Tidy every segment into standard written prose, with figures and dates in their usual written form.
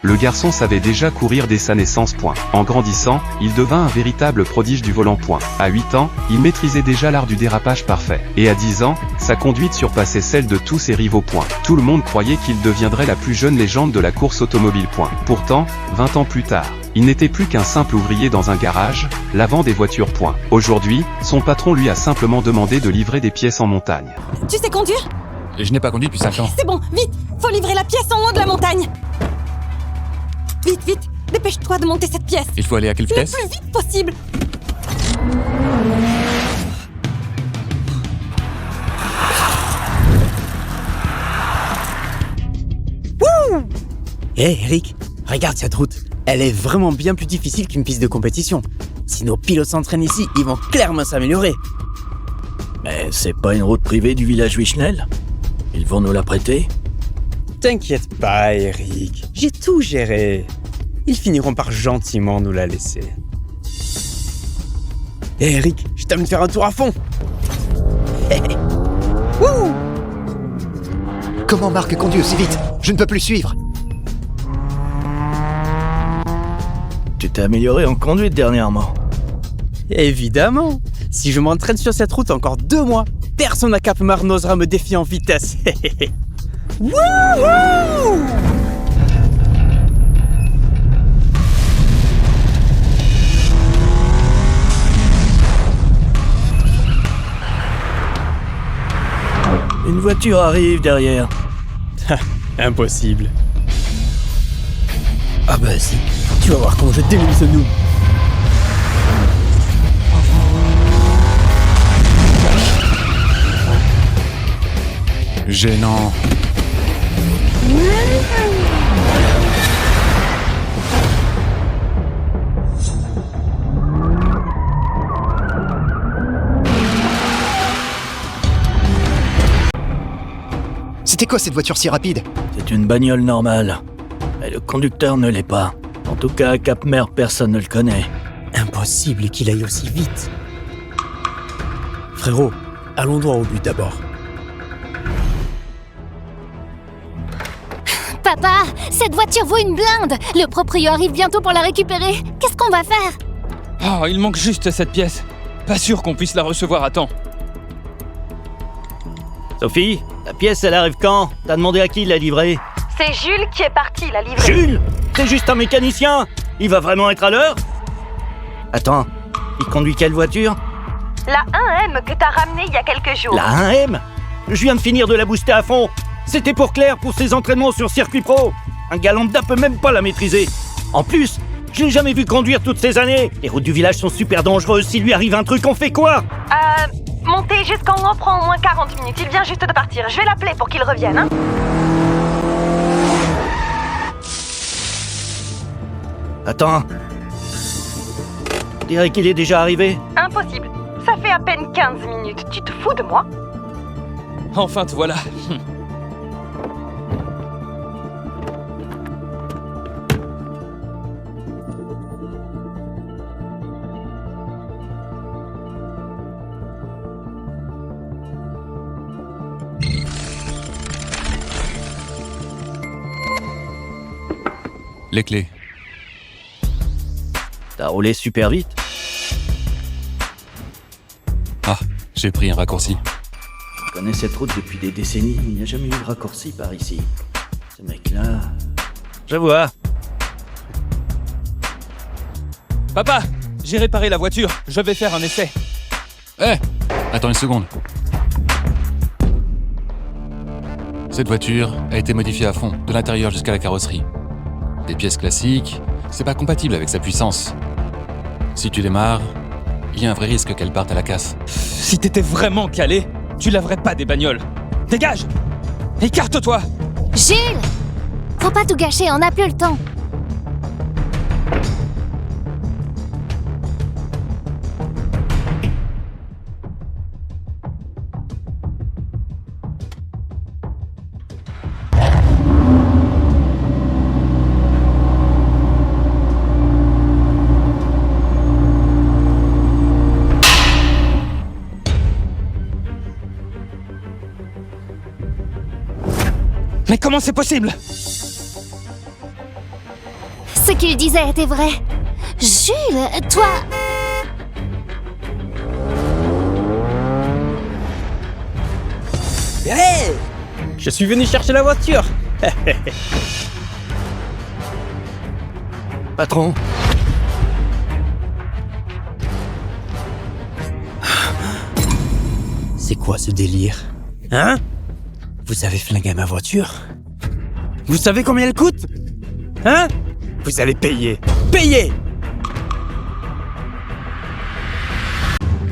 Le garçon savait déjà courir dès sa naissance. En grandissant, il devint un véritable prodige du volant. À 8 ans, il maîtrisait déjà l'art du dérapage parfait. Et à 10 ans, sa conduite surpassait celle de tous ses rivaux. Tout le monde croyait qu'il deviendrait la plus jeune légende de la course automobile. Pourtant, 20 ans plus tard, il n'était plus qu'un simple ouvrier dans un garage, lavant des voitures. Aujourd'hui, son patron lui a simplement demandé de livrer des pièces en montagne. Tu sais conduire? Je n'ai pas conduit depuis 5 ans. C'est bon, vite! Faut livrer la pièce en haut de la montagne! Vite, vite! Dépêche-toi de monter cette pièce! Il faut aller à quelle Le vitesse? plus vite possible! Wouh! Hé Eric, regarde cette route. Elle est vraiment bien plus difficile qu'une piste de compétition. Si nos pilotes s'entraînent ici, ils vont clairement s'améliorer. Mais c'est pas une route privée du village Wishnell? Ils vont nous la prêter? T'inquiète pas Eric, j'ai tout géré. Ils finiront par gentiment nous la laisser. Hé Eric, je t'aime de faire un tour à fond. Wouh! Comment Marc conduit aussi vite? Je ne peux plus suivre. Tu t'es amélioré en conduite dernièrement. Évidemment. Si je m'entraîne sur cette route encore 2 mois, personne à Cap-Mar n'osera me défier en vitesse. Wouhou! Une voiture arrive derrière. Impossible. Ah bah si, tu vas voir comment je démolis ce noob. Gênant. C'était quoi cette voiture si rapide? C'est une bagnole normale. Mais le conducteur ne l'est pas. En tout cas, à Cap-Mer, personne ne le connaît. Impossible qu'il aille aussi vite. Frérot, allons droit au but d'abord. Papa, cette voiture vaut une blinde. Le proprio arrive bientôt pour la récupérer. Qu'est-ce qu'on va faire? Oh, il manque juste cette pièce. Pas sûr qu'on puisse la recevoir à temps. Sophie, la pièce, elle arrive quand? T'as demandé à qui de la livrer? C'est Jules qui est parti la livrer. Jules! C'est juste un mécanicien! Il va vraiment être à l'heure? Attends, il conduit quelle voiture? La 1M que t'as ramenée il y a quelques jours. La 1M? Je viens de finir de la booster à fond. C'était pour Claire pour ses entraînements sur circuit pro. Un gars lambda peut même pas la maîtriser. En plus, je l'ai jamais vu conduire toutes ces années. Les routes du village sont super dangereuses. S'il lui arrive un truc, on fait quoi? Monter jusqu'en haut prend au moins 40 minutes. Il vient juste de partir. Je vais l'appeler pour qu'il revienne, hein. Attends. On dirait qu'il est déjà arrivé. Impossible. Ça fait à peine 15 minutes. Tu te fous de moi? Enfin, te voilà. Les clés. T'as roulé super vite. Ah, j'ai pris un raccourci. Je connais cette route depuis des décennies. Il n'y a jamais eu de raccourci par ici. Ce mec-là... Je vois. Papa, j'ai réparé la voiture. Je vais faire un essai. Attends une seconde. Cette voiture a été modifiée à fond, de l'intérieur jusqu'à la carrosserie. Des pièces classiques, c'est pas compatible avec sa puissance. Si tu démarres, il y a un vrai risque qu'elle parte à la casse. Si t'étais vraiment calé, tu laverais pas des bagnoles. Dégage! Écarte-toi! Jules! Faut pas tout gâcher, on n'a plus le temps. Mais comment c'est possible? Ce qu'il disait était vrai. Jules, toi... Hey! Je suis venu chercher la voiture. Patron, C'est quoi ce délire? Hein? Vous avez flingué ma voiture? Vous savez combien elle coûte? Hein? Vous allez payer. Payer!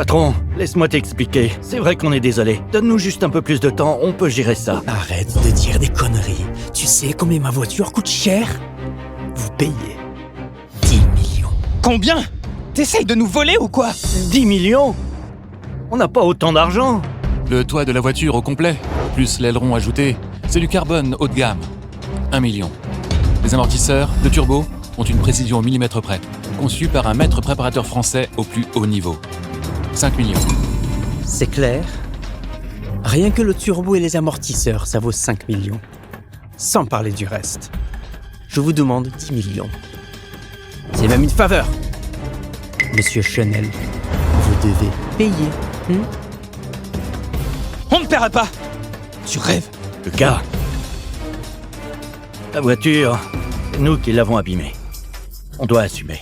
patron, laisse-moi t'expliquer. C'est vrai qu'on est désolé. Donne-nous juste un peu plus de temps, on peut gérer ça. Arrête de dire des conneries. Tu sais combien ma voiture coûte cher? Vous payez 10 millions. Combien? T'essayes de nous voler ou quoi? 10 millions? On n'a pas autant d'argent. Le toit de la voiture au complet, plus l'aileron ajouté, c'est du carbone haut de gamme. 1 million. Les amortisseurs, le turbo, ont une précision au millimètre près, conçus par un maître préparateur français au plus haut niveau. 5 millions. C'est clair? Rien que le turbo et les amortisseurs, ça vaut 5 millions. Sans parler du reste. Je vous demande 10 millions. C'est même une faveur. Monsieur Chanel, vous devez payer. On ne paiera pas. Tu rêves. Lucas, la voiture, c'est nous qui l'avons abîmée. On doit assumer.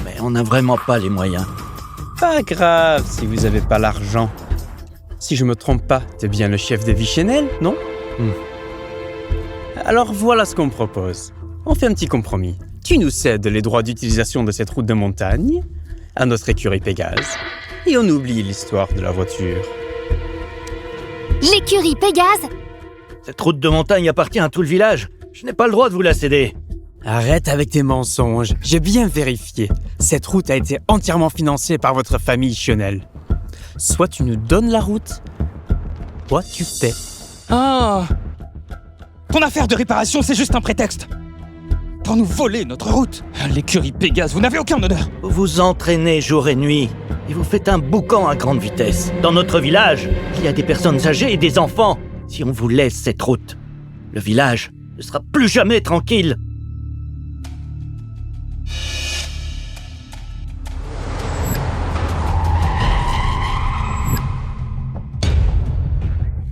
Mais on n'a vraiment pas les moyens. Pas grave si vous avez pas l'argent. Si je me trompe pas, t'es bien le chef de vie Chanel, non? Alors voilà ce qu'on propose. On fait un petit compromis. Tu nous cèdes les droits d'utilisation de cette route de montagne à notre écurie Pégase et on oublie l'histoire de la voiture. L'écurie Pégase? Cette route de montagne appartient à tout le village. Je n'ai pas le droit de vous la céder. Arrête avec tes mensonges. J'ai bien vérifié. Cette route a été entièrement financée par votre famille Chanel. Soit tu nous donnes la route, soit tu paies. Ah! Ton affaire de réparation, c'est juste un prétexte. Pour nous voler notre route. L'écurie Pégase, vous n'avez aucun honneur. Vous vous entraînez jour et nuit et vous faites un boucan à grande vitesse. Dans notre village, il y a des personnes âgées et des enfants. Si on vous laisse cette route, le village ne sera plus jamais tranquille.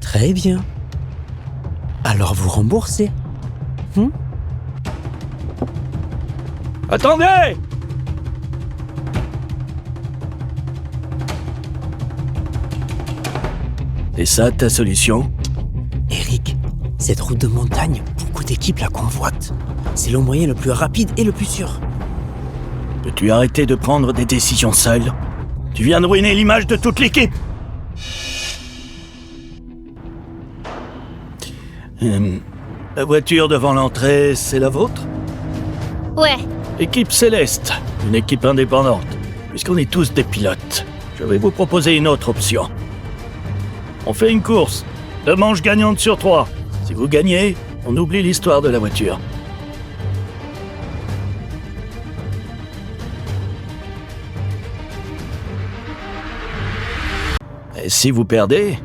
Très bien. Alors vous remboursez. Attendez! C'est ça ta solution? Eric, cette route de montagne, beaucoup d'équipes la convoitent. C'est le moyen le plus rapide et le plus sûr. Peux-tu arrêter de prendre des décisions seul? Tu viens de ruiner l'image de toute l'équipe. La voiture devant l'entrée, c'est la vôtre? Ouais. Équipe Céleste, une équipe indépendante. Puisqu'on est tous des pilotes, je vais vous proposer une autre option. On fait une course, 2 manches gagnantes sur 3. Si vous gagnez, on oublie l'histoire de la voiture. Et si vous perdez,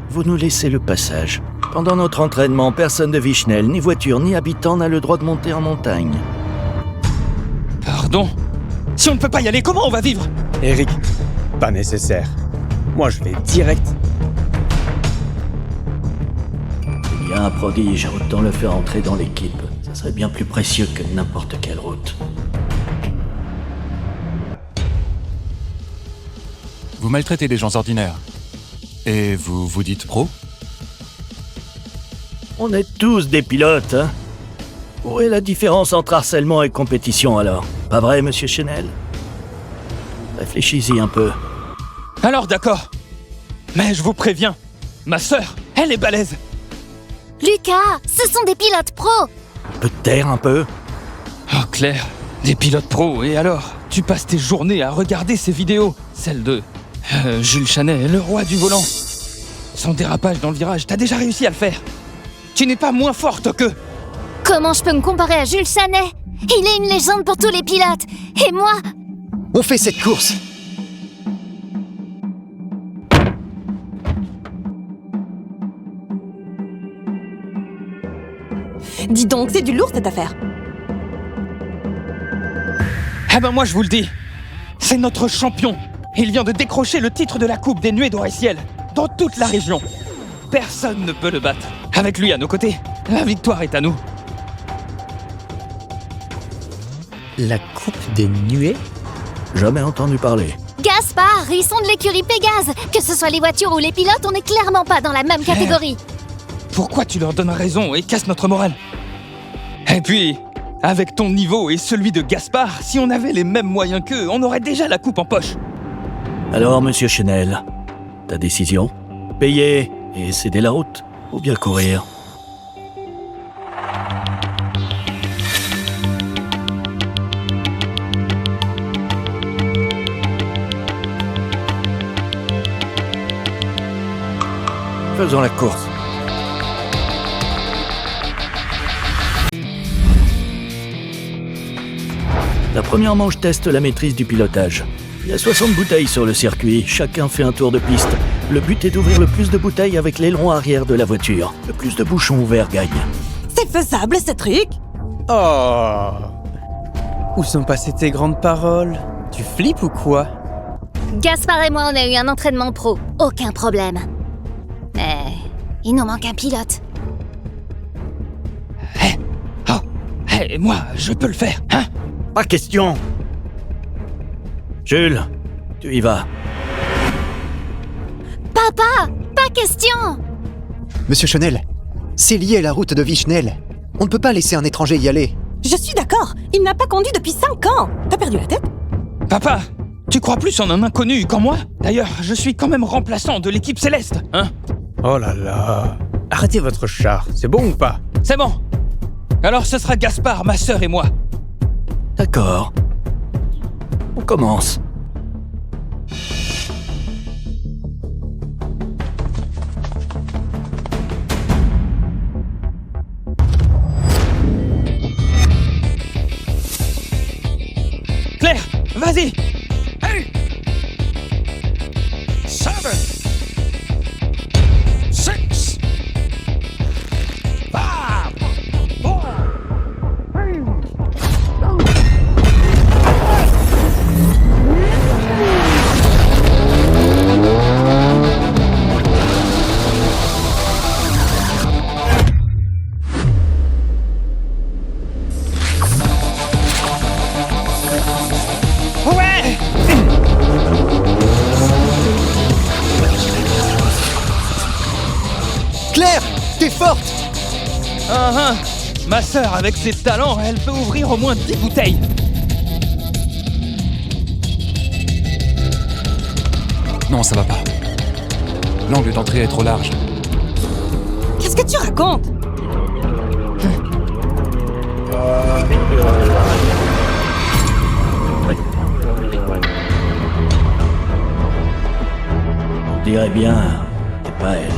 vous nous laissez le passage. Pendant notre entraînement, personne de Vichnel, ni voiture, ni habitant n'a le droit de monter en montagne. Pardon? Si on ne peut pas y aller, comment on va vivre? Eric, pas nécessaire. Moi je vais direct. Il y a un prodige, autant le faire entrer dans l'équipe. Ça serait bien plus précieux que n'importe quelle route. Vous maltraitez des gens ordinaires. Et vous vous dites pro? On est tous des pilotes, hein? Où est la différence entre harcèlement et compétition, alors? Pas vrai, monsieur Chanel? Réfléchis-y un peu. Alors d'accord. Mais je vous préviens, ma sœur, elle est balèze. Lucas, ce sont des pilotes pros. On peut te taire un peu? Oh Claire, des pilotes pros, et alors? Tu passes tes journées à regarder ces vidéos. Celle de Jules Chanel, le roi du volant. Son dérapage dans le virage, t'as déjà réussi à le faire. Tu n'es pas moins forte qu'eux. Comment je peux me comparer à Jules Chanel? Il est une légende pour tous les pilotes. Et moi? On fait cette course. Dis donc, c'est du lourd cette affaire. Ah ben moi je vous le dis, c'est notre champion. Il vient de décrocher le titre de la Coupe des Nuées Doré-Ciel dans toute la région. Personne ne peut le battre. Avec lui à nos côtés, la victoire est à nous. La coupe des nuées? Jamais entendu parler. Gaspard, ils sont de l'écurie Pégase. Que ce soit les voitures ou les pilotes, on n'est clairement pas dans la même catégorie. Pourquoi tu leur donnes raison et casses notre morale? Et puis, avec ton niveau et celui de Gaspard, si on avait les mêmes moyens qu'eux, on aurait déjà la coupe en poche. Alors, monsieur Chenel, ta décision? Payer et céder la route, ou bien courir? Faisons la course. La première manche teste la maîtrise du pilotage. Il y a 60 bouteilles sur le circuit, chacun fait un tour de piste. Le but est d'ouvrir le plus de bouteilles avec l'aileron arrière de la voiture. Le plus de bouchons ouverts gagne. C'est faisable, ce truc? Oh! Où sont passées tes grandes paroles? Tu flippes ou quoi? Gaspard et moi, on a eu un entraînement pro. Aucun problème. Mais il nous manque un pilote. Moi, je peux le faire, hein? Pas question. Jules, tu y vas. Papa, pas question. Monsieur Chenel, c'est lié à la route de Vichnel. On ne peut pas laisser un étranger y aller. Je suis d'accord, il n'a pas conduit depuis 5 ans. T'as perdu la tête? Papa, tu crois plus en un inconnu qu'en moi? D'ailleurs, je suis quand même remplaçant de l'équipe céleste, hein? Oh là là! Arrêtez votre char, c'est bon ou pas? C'est bon. Alors ce sera Gaspard, ma sœur et moi. D'accord. On commence. Claire, vas-y. 7, 6, 5, 4. Ouais. Claire, t'es forte! Ma sœur, avec ses talents, elle peut ouvrir au moins 10 bouteilles. Non, ça va pas. L'angle d'entrée est trop large. Qu'est-ce que tu racontes? On dirait bien, c'est pas elle.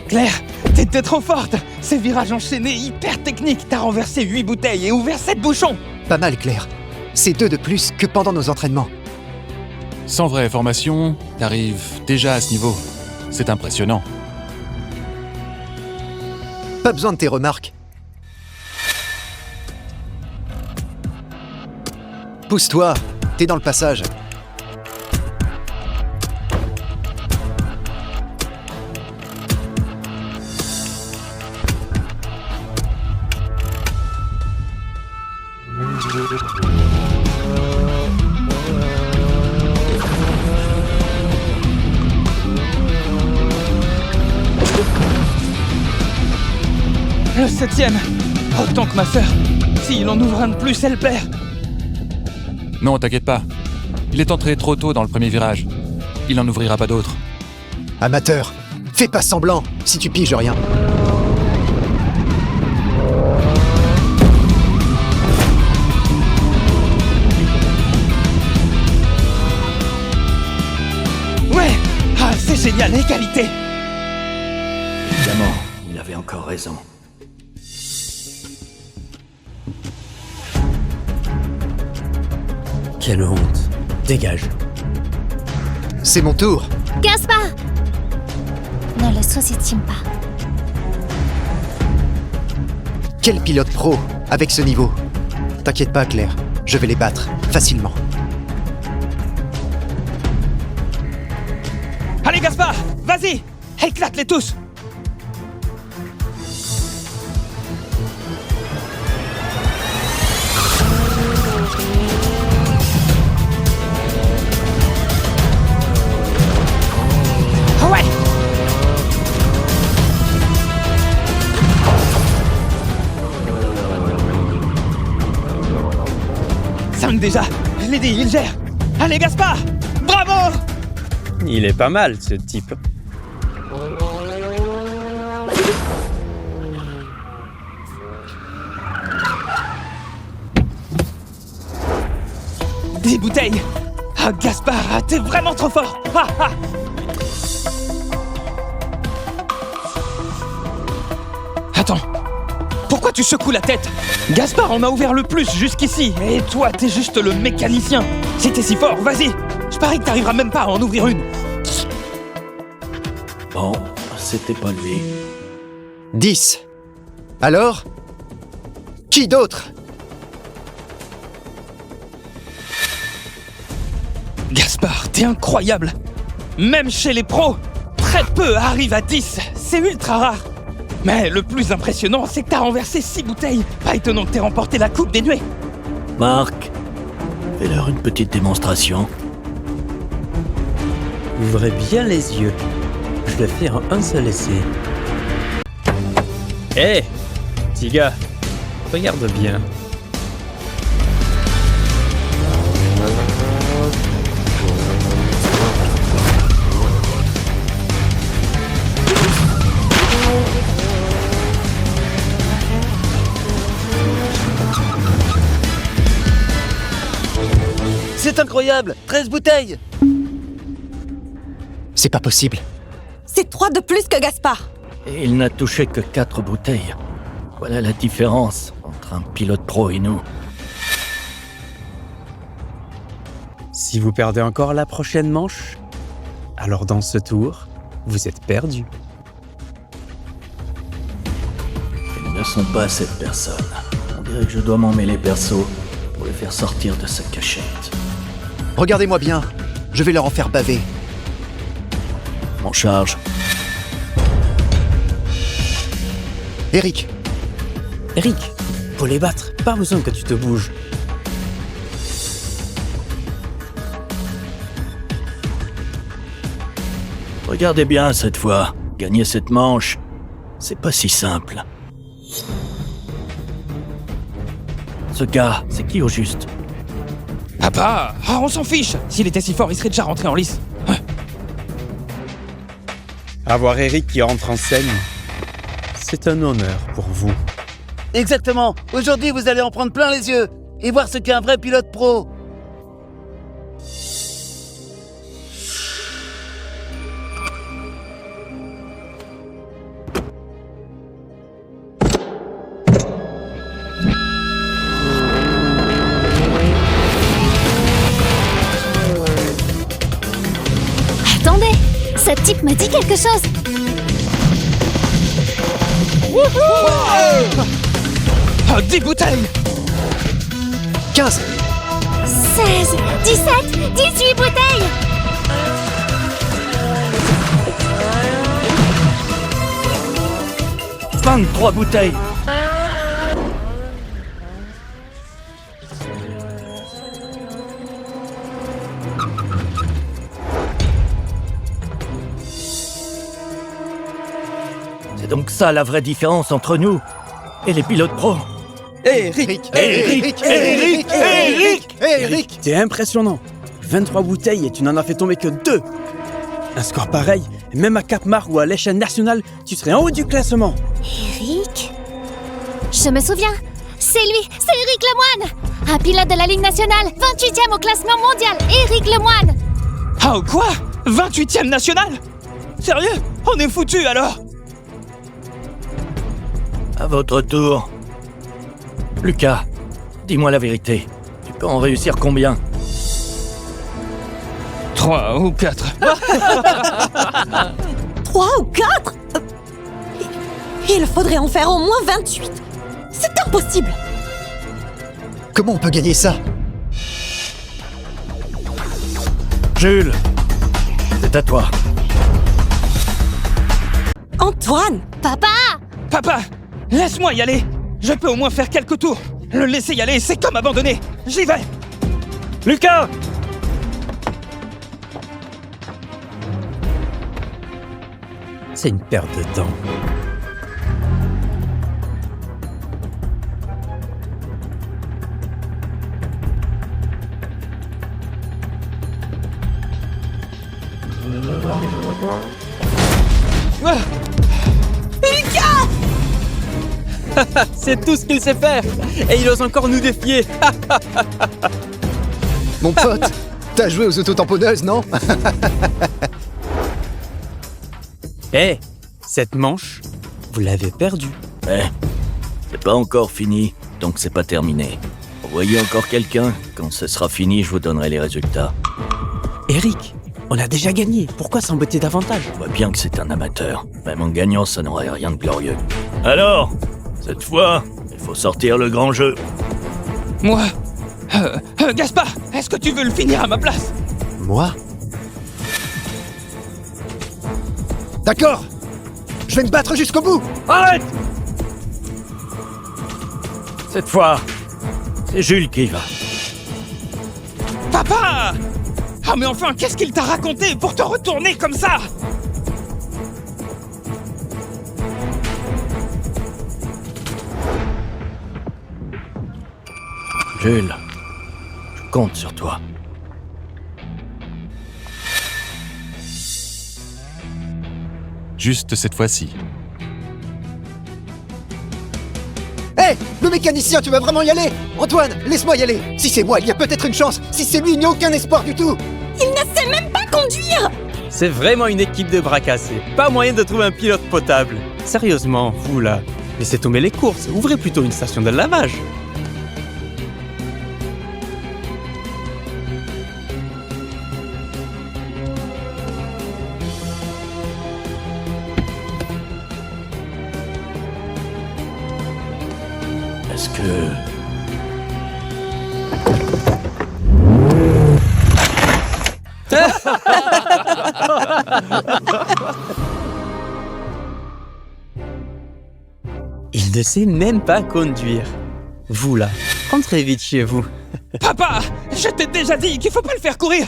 Claire, t'étais trop forte. Ces virages enchaînés hyper techniques, t'as renversé 8 bouteilles et ouvert 7 bouchons. Pas mal, Claire. C'est 2 de plus que pendant nos entraînements. Sans vraie formation, t'arrives déjà à ce niveau. C'est impressionnant. Pas besoin de tes remarques. Pousse-toi, t'es dans le passage. Le 7ème. Autant que ma sœur. S'il en ouvre un de plus, elle perd. Non, t'inquiète pas. Il est entré trop tôt dans le premier virage. Il n'en ouvrira pas d'autres. Amateur, fais pas semblant si tu piges rien. Ouais. Ah, c'est génial, égalité. Évidemment, il avait encore raison. Quelle honte. Dégage. C'est mon tour. Gaspard! Ne le sous-estime pas. Quel pilote pro avec ce niveau? T'inquiète pas, Claire, je vais les battre facilement. Allez, Gaspard, vas-y, éclate-les tous. Ouais. 5 déjà. Je l'ai dit, il gère. Allez, Gaspard, bravo. Il est pas mal, ce type. Des bouteilles. Ah, Gaspard, t'es vraiment trop fort. Ah, ah. Attends. Pourquoi tu secoues la tête? Gaspard en a ouvert le plus jusqu'ici. Et toi, t'es juste le mécanicien. Si t'es si fort, vas-y. Je parie que t'arriveras même pas à en ouvrir une. Bon, c'était pas lui. 10. Alors? Qui d'autre? Gaspard, t'es incroyable. Même chez les pros, très peu arrivent à 10. C'est ultra rare. Mais le plus impressionnant, c'est que t'as renversé 6 bouteilles. Pas étonnant que t'aies remporté la coupe des nuées. Marc, fais-leur une petite démonstration. Ouvrez bien les yeux. Je vais faire un seul essai. Hé, petit gars, regarde bien. C'est incroyable, 13 bouteilles. C'est pas possible. C'est 3 de plus que Gaspard. Et il n'a touché que 4 bouteilles. Voilà la différence entre un pilote pro et nous. Si vous perdez encore la prochaine manche, alors dans ce tour, vous êtes perdu. Ils ne sont pas cette personne. On dirait que je dois m'en mêler perso pour les faire sortir de sa cachette. Regardez-moi bien, je vais leur en faire baver. En charge. Eric, Eric, pour les battre, pas besoin que tu te bouges. Regardez bien cette fois. Gagner cette manche, c'est pas si simple. Ce gars, c'est qui au juste? Papa, on s'en fiche. S'il était si fort, il serait déjà rentré en lice. Avoir Eric qui entre en scène, c'est un honneur pour vous. Exactement. Aujourd'hui, vous allez en prendre plein les yeux et voir ce qu'est un vrai pilote pro. Attendez, ce type me dit quelque chose. Oh, 10 bouteilles. 15. 16, 17, 18 bouteilles. « 23 bouteilles. C'est donc ça la vraie différence entre nous et les pilotes pros. Eric, Eric. t'es impressionnant. 23 bouteilles et tu n'en as fait tomber que 2. Un score pareil, même à Cap-Marc ou à l'échelle nationale, tu serais en haut du classement. Eric? Je me souviens. C'est lui, c'est Eric Lemoine. Un pilote de la Ligue nationale, 28e au classement mondial. Eric Lemoine. Oh, quoi? 28e national? Sérieux? On est foutus alors? À votre tour. Lucas, dis-moi la vérité. Tu peux en réussir combien? 3 ou 4. 3 ou 4 Il faudrait en faire au moins 28. impossible. Comment on peut gagner ça? Jules, c'est à toi. Antoine! Papa! Papa, laisse-moi y aller. Je peux au moins faire quelques tours. Le laisser y aller, c'est comme abandonner. J'y vais. Lucas! C'est une perte de temps. C'est tout ce qu'il sait faire. Et il ose encore nous défier. Mon pote, t'as joué aux autotamponneuses, non? Eh, cette manche, vous l'avez perdue. C'est pas encore fini, donc c'est pas terminé. Envoyez encore quelqu'un, quand ce sera fini, je vous donnerai les résultats. Eric, on a déjà gagné. Pourquoi s'embêter davantage? Je vois bien que c'est un amateur. Même en gagnant, ça n'aurait rien de glorieux. Alors, cette fois, il faut sortir le grand jeu. Moi Gaspard, est-ce que tu veux le finir à ma place? Moi? D'accord! Je vais me battre jusqu'au bout! Arrête! Cette fois, c'est Jules qui y va. Papa! Ah mais enfin, qu'est-ce qu'il t'a raconté pour te retourner comme ça? Jules, je compte sur toi. Juste cette fois-ci. Hé! Le mécanicien, tu vas vraiment y aller? Antoine, laisse-moi y aller! Si c'est moi, il y a peut-être une chance! Si c'est lui, il n'y a aucun espoir du tout! Il ne sait même pas conduire! C'est vraiment une équipe de bras cassés. Pas moyen de trouver un pilote potable. Sérieusement, vous là, laissez tomber les courses. Ouvrez plutôt une station de lavage. Est-ce que... Il ne sait même pas conduire. Vous là, rentrez vite chez vous. Papa! Je t'ai déjà dit qu'il faut pas le faire courir!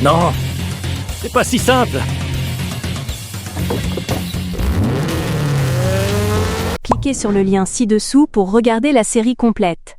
Non! C'est pas si simple! Cliquez sur le lien ci-dessous pour regarder la série complète.